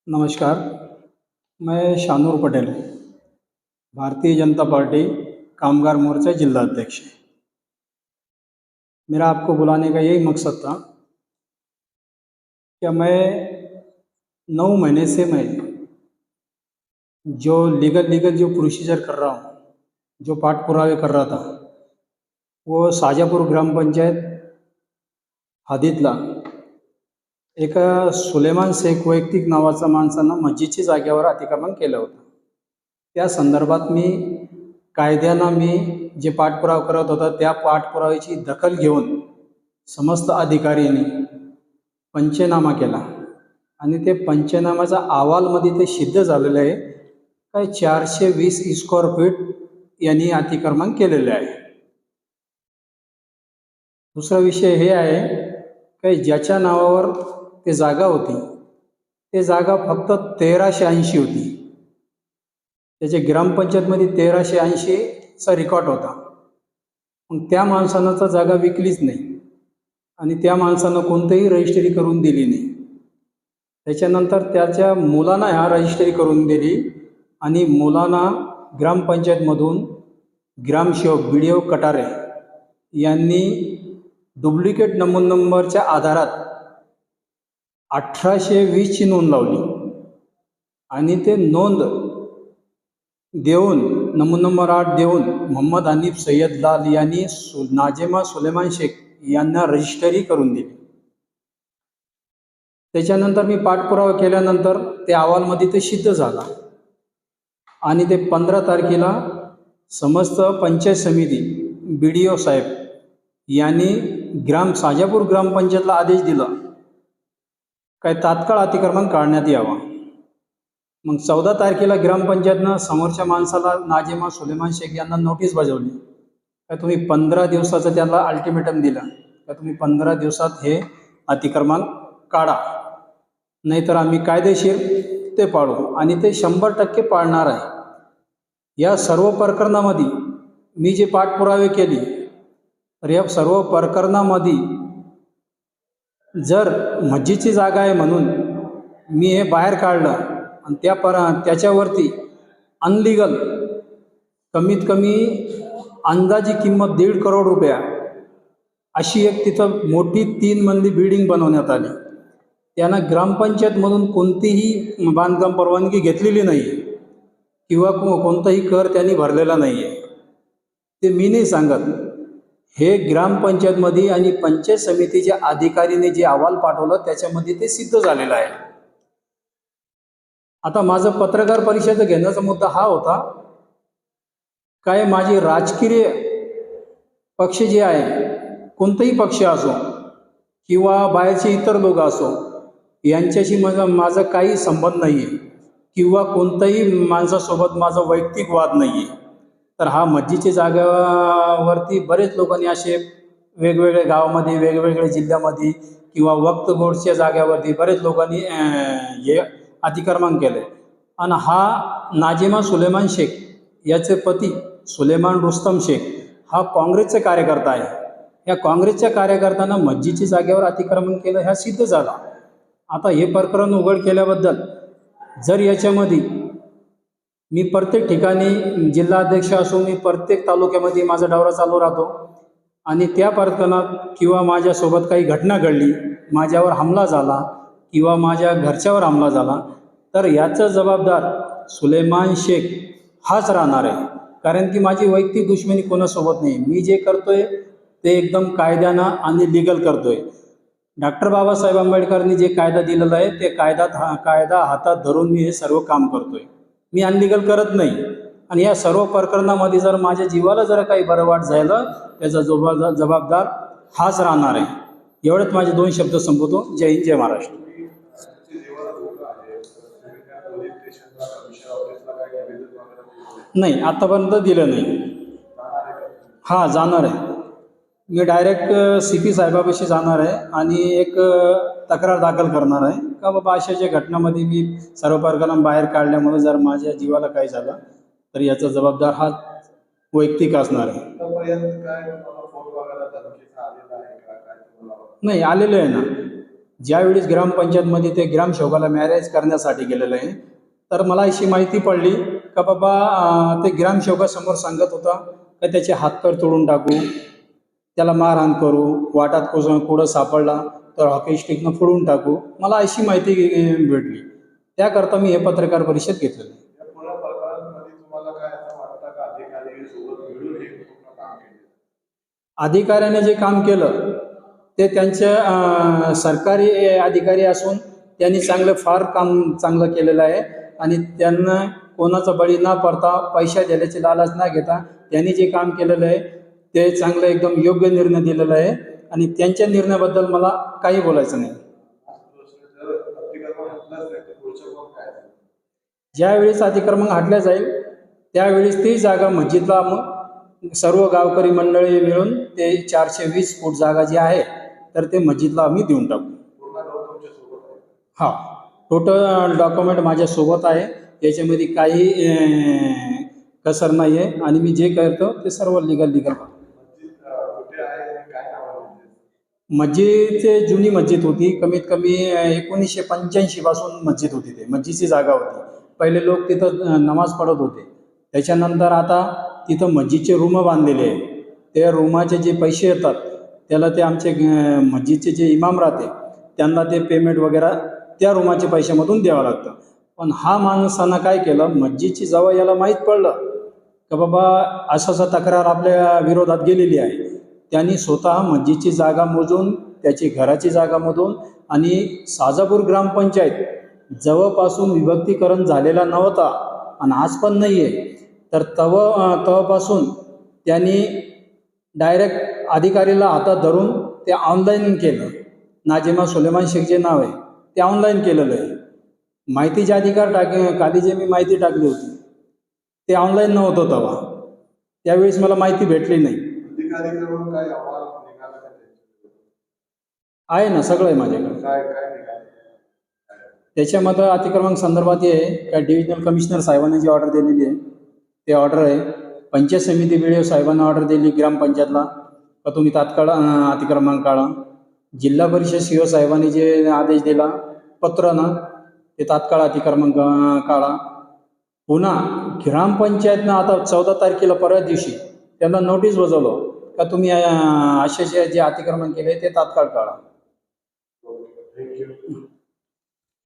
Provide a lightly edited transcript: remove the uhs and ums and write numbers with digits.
नमस्कार। मैं शानूर पटेल, भारतीय जनता पार्टी कामगार मोर्चा जिला अध्यक्ष। मेरा आपको बुलाने का यही मकसद था कि मैं 9 महीने से मैं जो लीगल जो प्रोसीजर कर रहा हूँ, जो पाठ पुरावे कर रहा था, वो साजापूर ग्रामपंचायत हद्दीतला एका सुलेमान शेख वैयक्तिक नावाचा माणसानं मस्जिदच्या जागेवर अतिक्रमण केलं होतं। त्या संदर्भात मी कायद्यानं मी जे पाठपुरावा करत होता त्या पाठपुराव्याची दखल घेऊन समस्त अधिकाऱ्यांनी पंचनामा केला आणि ते पंचनामाचा अहवालमध्ये ते सिद्ध झालेलं आहे काय 420 स्क्वेअर फीट यांनी अतिक्रमण केलेले आहे। दुसरा विषय हे आहे की ज्याच्या नावावर ते जागा होती ते जागा फक्त 1380 होती। त्याच्या ग्रामपंचायतमध्ये 1380चा रेकॉर्ड होता। मग त्या माणसानं तर जागा विकलीच नाही आणि त्या माणसानं कोणतीही रजिस्ट्री करून दिली नाही। त्याच्यानंतर त्याच्या मुलांना ह्या रजिस्ट्री करून दिली आणि मुलांना ग्रामपंचायतमधून ग्रामसेवक BDO कटारे यांनी डुप्लिकेट नंबरच्या आधारात 1820ची नोंद लावली आणि ते नोंद देऊन नंबर 8 देऊन मोहम्मद हनीफ सय्यद लाल यांनी नाजेमा सुलेमान शेख यांना रजिस्ट्री करून दिली। त्याच्यानंतर मी पाठपुरावा केल्यानंतर ते अहवालमध्ये ते सिद्ध झाला आणि ते 15 तारखेला समस्त पंचायत समिती BDO साहेब यांनी साजापूर ग्रामपंचायतला आदेश दिला काय तात्काळ अतिक्रमण काढण्यात यावं। मग 14 तारखेला ग्रामपंचायतनं समोरच्या माणसाला नाजेमा सुलेमान शेख यांना नोटीस बजावली काय तुम्ही 15 दिवसाचं त्याला अल्टिमेटम दिलं का तुम्ही 15 दिवसात हे अतिक्रमण काढा, नाहीतर आम्ही कायदेशीर ते पाळू आणि ते 100% पाळणार आहे। या सर्व प्रकरणामध्ये मी जे पाठपुरावे केले तर या सर्व प्रकरणामध्ये जर मस्जिदची जागा आहे म्हणून मी हे बाहेर काढलं आणि त्याच्यावरती अनलिगल कमीत कमी अंदाजी किंमत 1.5 करोड रुपया अशी एक तिथं मोठी 3 मजली बिल्डिंग बनवण्यात आली। त्यानं ग्रामपंचायतमधून कोणतीही बांधकाम परवानगी घेतलेली नाही किंवा कोणताही कर त्यांनी भरलेला नाही आहे। ते मी नाही सांगत, हे ग्रामपंचायतमध्ये आणि पंचायत समितीच्या अधिकारीने जे अहवाल पाठवलं त्याच्यामध्ये ते सिद्ध झालेलं आहे। आता माझं पत्रकार परिषद घेण्याचा मुद्दा हा होता काय माझे राजकीय पक्ष जे आहे, कोणताही पक्ष असो किंवा बाहेरचे इतर लोक असो, यांच्याशी माझा काही संबंध नाही आहे किंवा कोणत्याही माणसासोबत माझा वैयक्तिक वाद नाही आहे। तर हा मस्जिदच्या जागेवरती बरेच लोकांनी असे वेगवेगळ्या गावामध्ये वेगवेगळ्या जिल्ह्यामध्ये किंवा वक्फ बोर्डच्या जागेवरती बरेच लोकांनी हे अतिक्रमण केलं आणि हा नाजेमा सुलेमान शेख याचे पती सुलेमान रुस्तम शेख हा काँग्रेसचा कार्यकर्ता आहे। या काँग्रेसच्या कार्यकर्त्यांना मस्जिदच्या जागेवर अतिक्रमण केलं ह्या सिद्ध झाला। आता हे प्रकरण उघड केल्याबद्दल जर याच्यामध्ये मी प्रत्येक ठिकाणी जिल्हाध्यक्ष असो, मी प्रत्येक तालुक्यामध्ये माझा दौरा चालू राहतो आणि त्या प्रकरणात किंवा माझ्यासोबत काही घटना घडली, माझ्यावर हमला झाला किंवा माझ्या घरच्यावर हमला झाला तर याचा जबाबदार सुलेमान शेख हाच राहणार आहे। कारण की माझी वैयक्तिक दुश्मनी कोणासोबत नाही, मी जे करतोय ते एकदम कायद्यानं आणि लीगल करतोय। डॉक्टर बाबासाहेब आंबेडकरांनी जे कायदा दिलेला आहे ते कायदा हातात धरून मी हे सर्व काम करतोय, मी अनलिगल करत नाही। आणि या सर्व प्रकरणामध्ये जर माझ्या जीवाला जर काही बरं वाट झालं त्याचा जबाबदार हाच राहणार आहे। एवढंच माझे 2 शब्द संपवतो। जय हिंद, जय महाराष्ट्र। नाही, आतापर्यंत दिलं नाही। हां, जाणार आहे मी डायरेक्ट CP साहेबापाशी जाणार आहे आणि एक तक्रार दाखल करणार आहे का बाबा अशाच्या घटनामध्ये मी सर्व प्रकरण बाहेर काढल्यामुळे जर माझ्या जीवाला काही झालं तर याचा जबाबदार हा वैयक्तिक असणार आहे। नाही, आलेलं आहे ना, ज्यावेळेस ग्रामपंचायतमध्ये ते ग्रामसेवकाला मॅरेज करण्यासाठी गेलेलं आहे, तर मला अशी माहिती पडली का बाबा ते ग्रामसेवकासमोर सांगत होता का त्याचे हातपाय तोडून टाकू, त्याला मारहाण करू, वाटात कुठं सापडला तर हॉकी स्टिकनं फोडून टाकू. मला अशी माहिती भेटली. त्याकरता मी हे पत्रकार परिषद घेतलेलं आहे. या पूर्ण प्रकरणामध्ये तुम्हाला काय असं वाटतं का अधिकारी सोबत मिळून हे पूर्ण काम केले? अधिकाऱ्याने जे काम केलं ते त्यांच्या सरकारी अधिकारी असून त्यांनी फार काम चांगलं केलेलं आहे. आणि त्यांना कोणाचा बळी न पडता, पैसा देण्याची लालच न घेता त्यांनी जे काम केलेलं आहे ते चांगलं एकदम योग्य निर्णय दिलेला आहे. आणि त्यांच्या निर्णयाबद्दल मला काही बोलायचं नाही. जर अतिक्रमण हटलंच नाही तर पुढचं कोण काय? ज्यावेळेस अतिक्रमण हटल्या जाईल त्यावेळेस ती जागा मस्जिदला सर्व गावकरी मंडळी मिळून ते 420 फूट जागा जी आहे तर ते मस्जिदला आम्ही देऊन टाकू. पूर्ण गाव तुमच्या सोबत आहे? हा, टोटल डॉक्युमेंट माझ्यासोबत आहे. याच्यामध्ये काही कसर नाही आहे. आणि मी जे करतो ते सर्व लिगल मस्जिद कुठे आहे आणि काय नाव आहे? मस्जिदचे जुनी मस्जिद होती. कमीत कमी 1985 पासून मस्जिद होती. ते मस्जिदची जागा होती. पहिले लोक तिथं नमाज पढत होते. त्याच्यानंतर आता तिथं मस्जिदचे रूम बांधलेले आहे. त्या रूमाचे जे पैसे येतात त्याला ते आमचे मस्जिदचे जे इमाम राहते त्यांना ते पेमेंट वगैरे त्या रूमाच्या पैशामधून द्यावं लागतं. पण हा माणसानं काय केलं, मस्जिदची जेव्हा याला माहीत पडलं का बाबा असं तक्रार आपल्या विरोधात गेलेली आहे, त्यांनी स्वतः मस्जिदची जागा मोजून, त्याची घराची जागा मोजून, आणि साजापूर ग्रामपंचायत जवळपासून विभक्तीकरण झालेला नव्हता आणि आज पण नाही आहे, तर तेव्हापासून त्यांनी डायरेक्ट अधिकारीला हातात धरून ते ऑनलाईन केलं. नाजिमा सुलेमान शेख जे नाव आहे ते ऑनलाईन केलेलं आहे. माहितीचे अधिकार खाली जे मी माहिती टाकली होती ते ऑनलाईन नव्हतं तेव्हा. त्यावेळेस मला माहिती भेटली नाही. अधिकाऱ्यांकडून काय अहवाल निघाला का? आहे ना, सगळं आहे माझ्याकडे. काय काय निघालं? त्याच्यामध्ये अतिक्रमण संदर्भात हे आहे का डिव्हिजनल कमिशनर साहेबांनी जी ऑर्डर दिलेली आहे ते ऑर्डर आहे. पंचायत समिती BDO साहेबांना ऑर्डर दिली ग्रामपंचायतला का तुम्ही तात्काळ अतिक्रमण काढा. जिल्हा परिषद CO साहेबांनी जे आदेश दिला पत्रानं ते तात्काळ अतिक्रमण काढा. पुन्हा ग्रामपंचायतनं आता 14 तारखेला परवा दिवशी त्यांना नोटीस बजावलं का तुम्ही असे जे अतिक्रमण केले ते तात्काळ काढा.